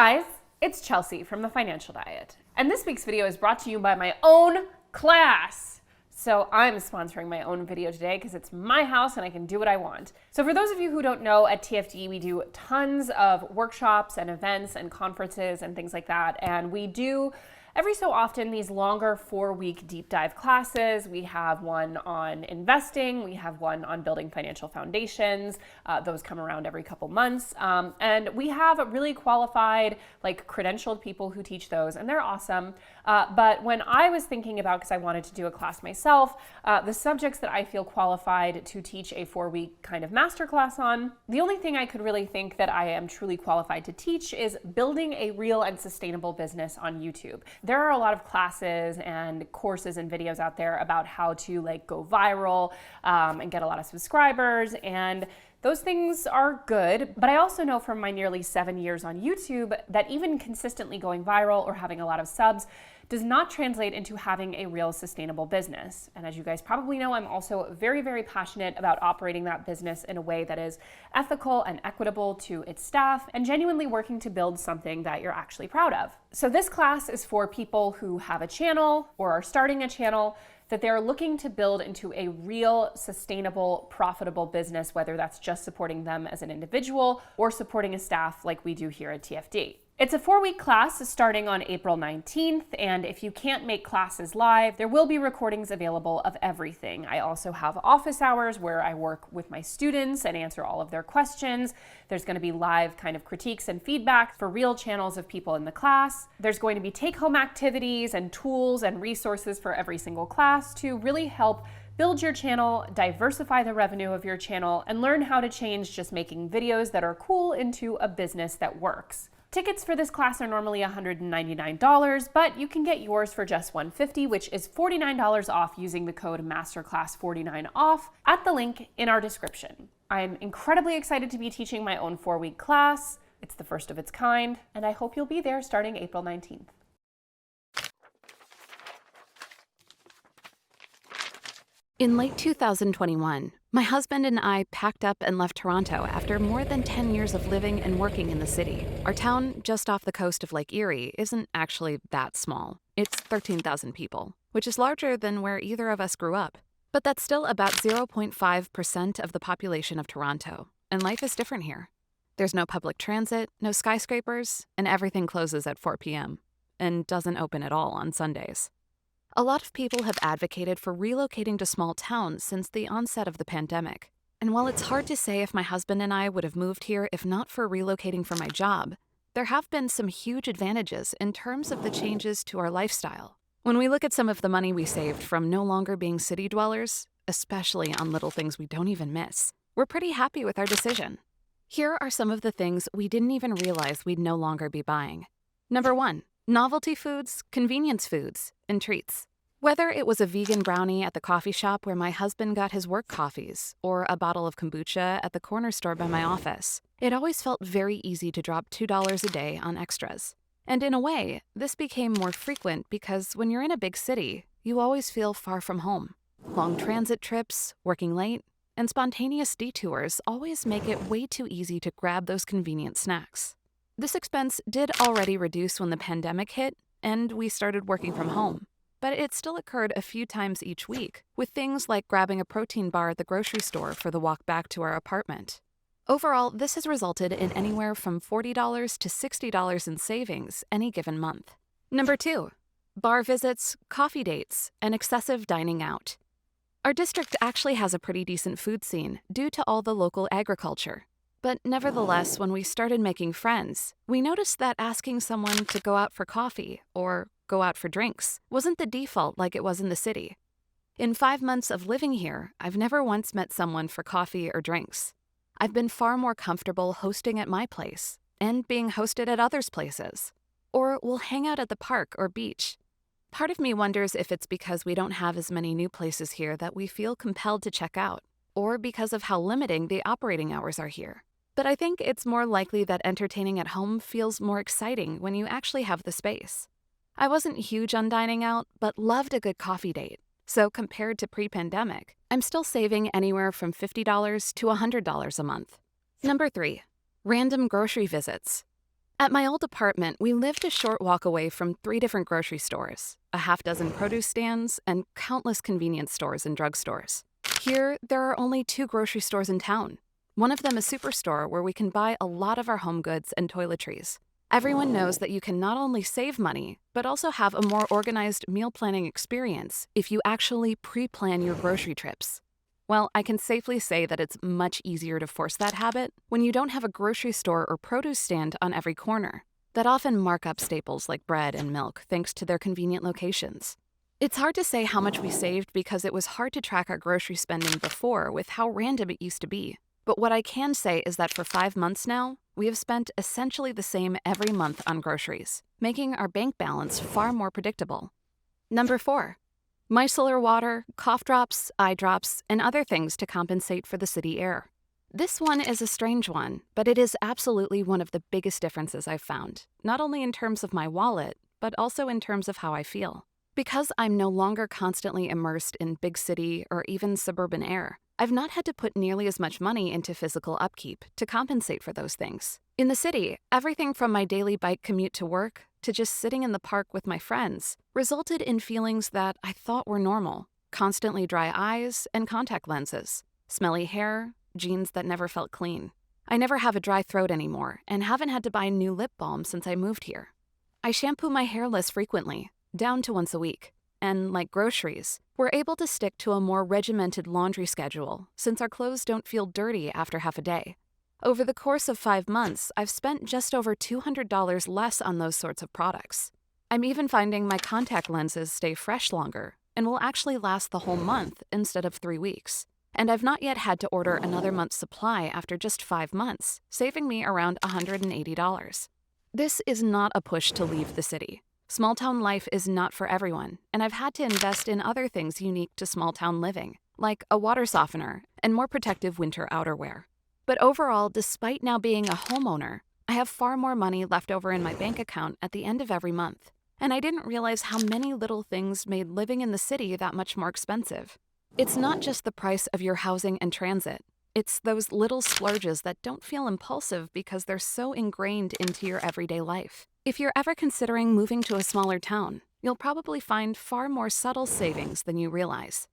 guys, it's Chelsea from The Financial Diet, and this week's video is brought to you by my own class. So I'm sponsoring my own video today because it's my house and I can do what I want. So for those of you who don't know, at TFD we do tons of workshops and events and conferences and things like that, and we do every so often these longer 4-week deep dive classes. We have one on investing, we have one on building financial foundations. Those come around every couple months. And we have really qualified, credentialed people who teach those, and they're awesome. But when I was thinking about, because I wanted to do a class myself, the subjects that I feel qualified to teach a 4-week kind of masterclass on, the only thing I could really think that I am truly qualified to teach is building a real and sustainable business on YouTube. There are a lot of classes and courses and videos out there about how to go viral and get a lot of subscribers, and those things are good, but I also know from my nearly 7 years on YouTube that even consistently going viral or having a lot of subs does not translate into having a real sustainable business. And as you guys probably know, I'm also very, very passionate about operating that business in a way that is ethical and equitable to its staff and genuinely working to build something that you're actually proud of. So this class is for people who have a channel or are starting a channel that they're looking to build into a real, sustainable, profitable business, whether that's just supporting them as an individual or supporting a staff like we do here at TFD. It's a 4-week class starting on April 19th, and if you can't make classes live, there will be recordings available of everything. I also have office hours where I work with my students and answer all of their questions. There's going to be live kind of critiques and feedback for real channels of people in the class. There's going to be take-home activities and tools and resources for every single class to really help build your channel, diversify the revenue of your channel, and learn how to change just making videos that are cool into a business that works. Tickets for this class are normally $199, but you can get yours for just $150, which is $49 off using the code masterclass49off at the link in our description. I'm incredibly excited to be teaching my own 4-week class. It's the first of its kind, and I hope you'll be there starting April 19th. In late 2021, my husband and I packed up and left Toronto after more than 10 years of living and working in the city. Our town, just off the coast of Lake Erie, isn't actually that small. It's 13,000 people, which is larger than where either of us grew up. But that's still about 0.5% of the population of Toronto, and life is different here. There's no public transit, no skyscrapers, and everything closes at 4 p.m. and doesn't open at all on Sundays. A lot of people have advocated for relocating to small towns since the onset of the pandemic. And while it's hard to say if my husband and I would have moved here if not for relocating for my job, there have been some huge advantages in terms of the changes to our lifestyle. When we look at some of the money we saved from no longer being city dwellers, especially on little things we don't even miss, we're pretty happy with our decision. Here are some of the things we didn't even realize we'd no longer be buying. Number 1. Novelty foods, convenience foods, and treats. Whether it was a vegan brownie at the coffee shop where my husband got his work coffees, or a bottle of kombucha at the corner store by my office, it always felt very easy to drop $2 a day on extras. And in a way, this became more frequent because when you're in a big city, you always feel far from home. Long transit trips, working late, and spontaneous detours always make it way too easy to grab those convenient snacks. This expense did already reduce when the pandemic hit and we started working from home, but it still occurred a few times each week, with things like grabbing a protein bar at the grocery store for the walk back to our apartment. Overall, this has resulted in anywhere from $40 to $60 in savings any given month. Number 2, bar visits, coffee dates, and excessive dining out. Our district actually has a pretty decent food scene due to all the local agriculture. But nevertheless, when we started making friends, we noticed that asking someone to go out for coffee or go out for drinks wasn't the default like it was in the city. In 5 months of living here, I've never once met someone for coffee or drinks. I've been far more comfortable hosting at my place and being hosted at others' places. Or we'll hang out at the park or beach. Part of me wonders if it's because we don't have as many new places here that we feel compelled to check out, or because of how limiting the operating hours are here. But I think it's more likely that entertaining at home feels more exciting when you actually have the space. I wasn't huge on dining out, but loved a good coffee date. So compared to pre-pandemic, I'm still saving anywhere from $50 to $100 a month. Number 3, random grocery visits. At my old apartment, we lived a short walk away from 3 different grocery stores, a half-dozen produce stands, and countless convenience stores and drugstores. Here, there are only 2 grocery stores in town. One of them a superstore where we can buy a lot of our home goods and toiletries. Everyone knows that you can not only save money, but also have a more organized meal planning experience if you actually pre-plan your grocery trips. Well, I can safely say that it's much easier to force that habit when you don't have a grocery store or produce stand on every corner that often mark up staples like bread and milk thanks to their convenient locations. It's hard to say how much we saved because it was hard to track our grocery spending before with how random it used to be. But what I can say is that for 5 months now, we have spent essentially the same every month on groceries, making our bank balance far more predictable. Number 4. Micellar water, cough drops, eye drops, and other things to compensate for the city air. This one is a strange one, but it is absolutely one of the biggest differences I've found, not only in terms of my wallet, but also in terms of how I feel. Because I'm no longer constantly immersed in big city or even suburban air, I've not had to put nearly as much money into physical upkeep to compensate for those things. In the city, everything from my daily bike commute to work to just sitting in the park with my friends resulted in feelings that I thought were normal. Constantly dry eyes and contact lenses, smelly hair, jeans that never felt clean. I never have a dry throat anymore and haven't had to buy new lip balm since I moved here. I shampoo my hair less frequently, down to once a week. And like groceries, we're able to stick to a more regimented laundry schedule since our clothes don't feel dirty after half a day. Over the course of 5 months, I've spent just over $200 less on those sorts of products. I'm even finding my contact lenses stay fresh longer and will actually last the whole month instead of 3 weeks. And I've not yet had to order another month's supply after just 5 months, saving me around $180. This is not a push to leave the city. Small-town life is not for everyone, and I've had to invest in other things unique to small-town living, like a water softener and more protective winter outerwear. But overall, despite now being a homeowner, I have far more money left over in my bank account at the end of every month, and I didn't realize how many little things made living in the city that much more expensive. It's not just the price of your housing and transit. It's those little splurges that don't feel impulsive because they're so ingrained into your everyday life. If you're ever considering moving to a smaller town, you'll probably find far more subtle savings than you realize.